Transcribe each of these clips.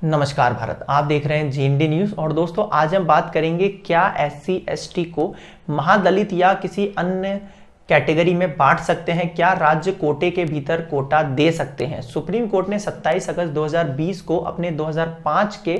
नमस्कार भारत, आप देख रहे हैं जीएनडी न्यूज़। और दोस्तों, आज हम बात करेंगे क्या एससी एसटी को महादलित या किसी अन्य कैटेगरी में बांट सकते हैं, क्या राज्य कोटे के भीतर कोटा दे सकते हैं। सुप्रीम कोर्ट ने 27 अगस्त 2020 को अपने 2005 के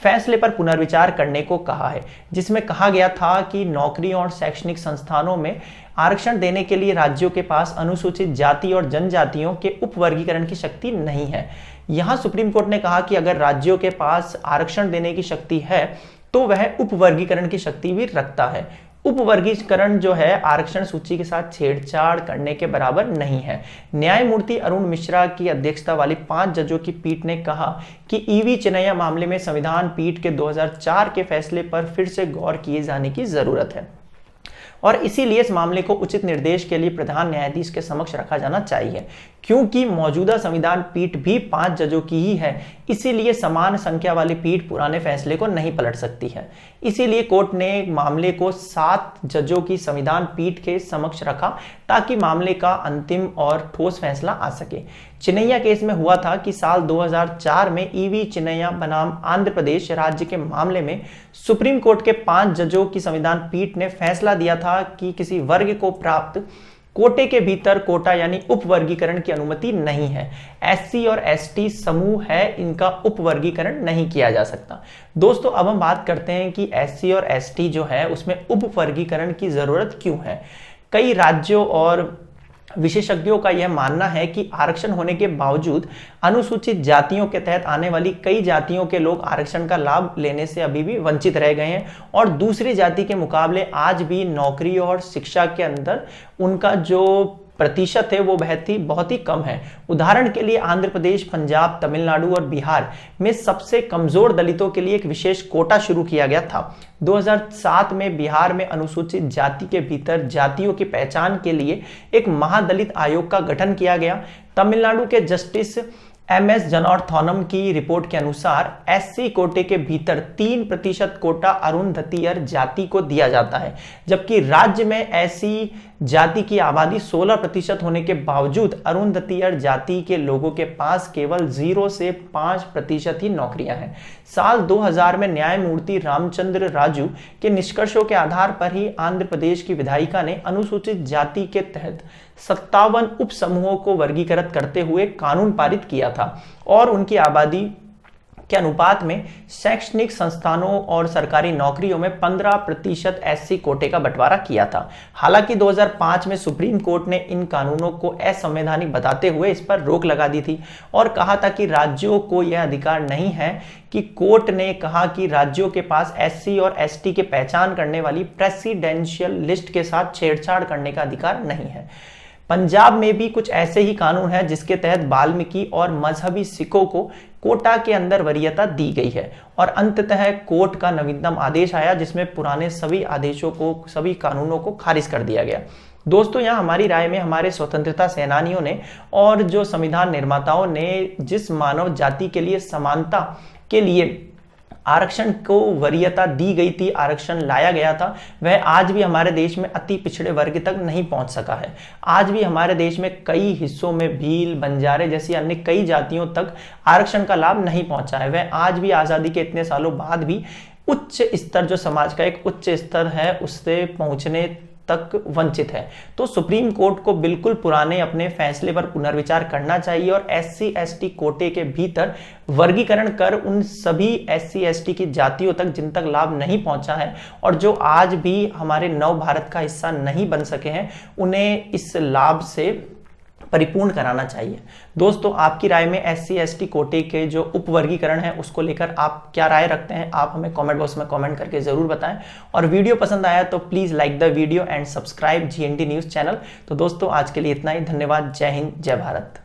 फैसले पर पुनर्विचार करने को कहा है, जिसमें कहा गया था कि नौकरियों और शैक्षणिक संस्थानों में आरक्षण देने के लिए राज्यों के पास अनुसूचित जाति और जनजातियों के उपवर्गीकरण की शक्ति नहीं है। यहां सुप्रीम कोर्ट ने कहा कि अगर राज्यों के पास आरक्षण देने की शक्ति है तो वह उपवर्गीकरण की शक्ति भी रखता है। उपवर्गीकरण जो है आरक्षण सूची के साथ छेड़छाड़ करने के बराबर नहीं है। न्यायमूर्ति अरुण मिश्रा की अध्यक्षता वाली 5 जजों की पीठ ने कहा कि ईवी चिनैया मामले में संविधान पीठ के 2004 के फैसले पर फिर से गौर किए जाने की जरूरत है और इसीलिए इस मामले को उचित निर्देश के लिए प्रधान न्यायाधीश के समक्ष रखा जाना चाहिए। क्योंकि मौजूदा संविधान पीठ भी 5 जजों की ही है, इसीलिए समान संख्या वाली पीठ पुराने फैसले को नहीं पलट सकती है। इसीलिए कोर्ट ने मामले को 7 जजों की संविधान पीठ के समक्ष रखा ताकि मामले का अंतिम और ठोस फैसला आ सके। चिनैया केस में हुआ था कि साल 2004 में ईवी चिनैया बनाम आंध्र प्रदेश राज्य के मामले में सुप्रीम कोर्ट के 5 जजों की संविधान पीठ ने फैसला दिया था कि किसी वर्ग को प्राप्त कोटे के भीतर कोटा यानी उपवर्गीकरण की अनुमति नहीं है। एससी और एसटी समूह है, इनका उपवर्गीकरण नहीं किया जा सकता। दोस्तों, अब हम बात करते हैं कि एससी और एसटी जो है उसमें उपवर्गीकरण की जरूरत क्यों है। कई राज्यों और विशेषज्ञों का यह मानना है कि आरक्षण होने के बावजूद अनुसूचित जातियों के तहत आने वाली कई जातियों के लोग आरक्षण का लाभ लेने से अभी भी वंचित रह गए हैं और दूसरी जाति के मुकाबले आज भी नौकरी और शिक्षा के अंदर उनका जो प्रतिशत है वो बहुत ही कम है। उदाहरण के लिए आंध्र प्रदेश, पंजाब, तमिलनाडु और बिहार में सबसे कमजोर दलितों के लिए एक विशेष कोटा शुरू किया गया था। 2007 में बिहार में अनुसूचित जाति के भीतर जातियों की पहचान के लिए एक महादलित आयोग का गठन किया गया। तमिलनाडु के जस्टिस MS जनार्थनम की रिपोर्ट के अनुसार एससी कोटे के भीतर 3% कोटा अरुंधतीय जाति को दिया जाता है, जबकि राज्य में ऐसी जाति की आबादी 16% होने के बावजूद अरुंधतीय जाति के लोगों के पास केवल 0 से 5% ही नौकरियां हैं। साल 2000 में न्यायमूर्ति रामचंद्र राजू के निष्कर्षों के आधार पर ही आंध्र प्रदेश की विधायिका ने अनुसूचित जाति के तहत 57 उप समूहों को वर्गीकृत करते हुए कानून पारित किया था और उनकी आबादी के अनुपात में शैक्षणिक संस्थानों और सरकारी नौकरियों में 15% एससी कोटे का बंटवारा किया था। हालांकि 2005 में सुप्रीम कोर्ट ने इन कानूनों को असंवैधानिक बताते हुए इस पर रोक लगा दी थी और कहा था कि राज्यों को यह अधिकार नहीं है कि कोर्ट ने कहा कि राज्यों के पास एससी और एसटी की पहचान करने वाली प्रेसिडेंशियल लिस्ट के साथ छेड़छाड़ करने का अधिकार नहीं है। पंजाब में भी कुछ ऐसे ही कानून है जिसके तहत वाल्मीकि और मजहबी सिखों को कोटा के अंदर वरीयता दी गई है और अंततः कोर्ट का नवीनतम आदेश आया जिसमें पुराने सभी आदेशों को, सभी कानूनों को खारिज कर दिया गया। दोस्तों, यहाँ हमारी राय में हमारे स्वतंत्रता सेनानियों ने और जो संविधान निर्माताओं ने जिस मानव जाति के लिए समानता के लिए आरक्षण को वरीयता दी गई थी, आरक्षण लाया गया था, वह आज भी हमारे देश में अति पिछड़े वर्ग तक नहीं पहुंच सका है। आज भी हमारे देश में कई हिस्सों में भील, बंजारे जैसी अन्य कई जातियों तक आरक्षण का लाभ नहीं पहुंचा है। वह आज भी आजादी के इतने सालों बाद भी उच्च स्तर, जो समाज का एक उच्च स्तर है, उससे पहुंचने तक वंचित है। तो सुप्रीम कोर्ट को बिल्कुल पुराने अपने फैसले पर पुनर्विचार करना चाहिए और एससी एसटी कोटे के भीतर वर्गीकरण कर उन सभी एससी एसटी की जातियों तक जिन तक लाभ नहीं पहुंचा है और जो आज भी हमारे नव भारत का हिस्सा नहीं बन सके हैं, उन्हें इस लाभ से परिपूर्ण कराना चाहिए। दोस्तों, आपकी राय में एससी एसटी कोटे के जो उपवर्गीकरण है उसको लेकर आप क्या राय रखते हैं, आप हमें कमेंट बॉक्स में कमेंट करके जरूर बताएं। और वीडियो पसंद आया तो please like the video and subscribe GND news channel. तो दोस्तों, आज के लिए इतना ही। धन्यवाद। जय हिंद, जय भारत।